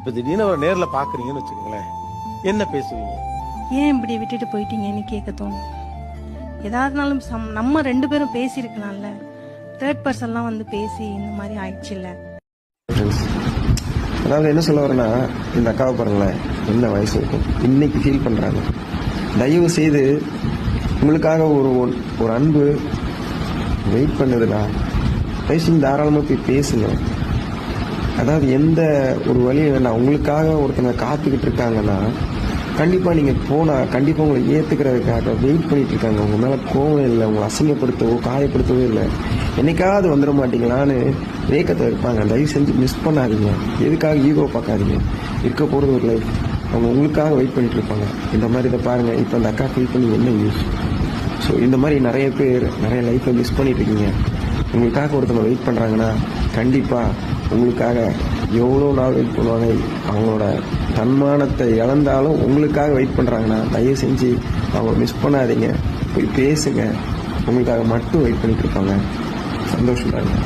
இப்ப திடீர்னு அவர் நேர்ல பாக்குறீங்கன்னு வச்சுக்கோங்களேன், என்ன பேசுவீங்க? ஏன் இப்படி விட்டுட்டு போயிட்டீங்கன்னு கேட்க தோணும். ஏதாவதுனாலும் நம்ம 2 பேரும் பேசியிருக்கலாம்ல. தேர்ட் பர்சன்லாம் வந்து பேசி இந்த மாதிரி ஆயிடுச்சு இல்ல. அதாவது என்ன சொல்ல வரேன்னா, இந்த அக்காவை பாருங்களேன், என்ன வயசு இருக்கும், இன்னைக்கு ஃபீல் பண்றாங்க. தயவு செய்து உங்களுக்காக ஒரு அன்பு வெயிட் பண்ணுதுடா, பேசி தாராளமாக போய் பேசுங்க. அதாவது எந்த ஒரு வழியும் வேண்டாம். உங்களுக்காக ஒருத்தங்க காத்துக்கிட்டு இருக்காங்கன்னா கண்டிப்பா நீங்க போனா கண்டிப்பா உங்களை ஏத்துக்கிறதுக்காக வெயிட் பண்ணிட்டு இருக்காங்க. உங்க மேல கோவம் இல்லை, உங்களை அசிங்கப்படுத்தவோ காயப்படுத்தவோ இல்லை. என்னைக்காவது வந்துட மாட்டீங்களான்னு வேக்கத்தை இருப்பாங்க. தயவு செஞ்சு மிஸ் பண்ணாதீங்க. எதுக்காக ஈகோ பார்க்காதீங்க. இருக்க போறது ஒரு லைஃப். அவங்க உங்களுக்காக வெயிட் பண்ணிட்டு இருப்பாங்க. இந்த மாதிரி இதை பாருங்க, இப்போ அந்த அக்கா ஃபீல் பண்ணி என்ன யூஸ்? ஸோ இந்த மாதிரி நிறைய பேர் நிறைய லைஃப்பை மிஸ் பண்ணிட்டு இருக்கீங்க. உங்களுக்காக ஒருத்தவங்க வெயிட் பண்ணுறாங்கன்னா கண்டிப்பாக உங்களுக்காக எவ்வளோ நாள் வெயிட் பண்ணுவாங்க. அவங்களோட தன்மானத்தை இழந்தாலும் உங்களுக்காக வெயிட் பண்ணுறாங்கன்னா தயவு செஞ்சு அவங்க மிஸ் பண்ணாதீங்க. போய் பேசுங்க. உங்களுக்காக மட்டும் வெயிட் பண்ணிட்டு இருப்பாங்க. சந்தோஷமா இருங்க.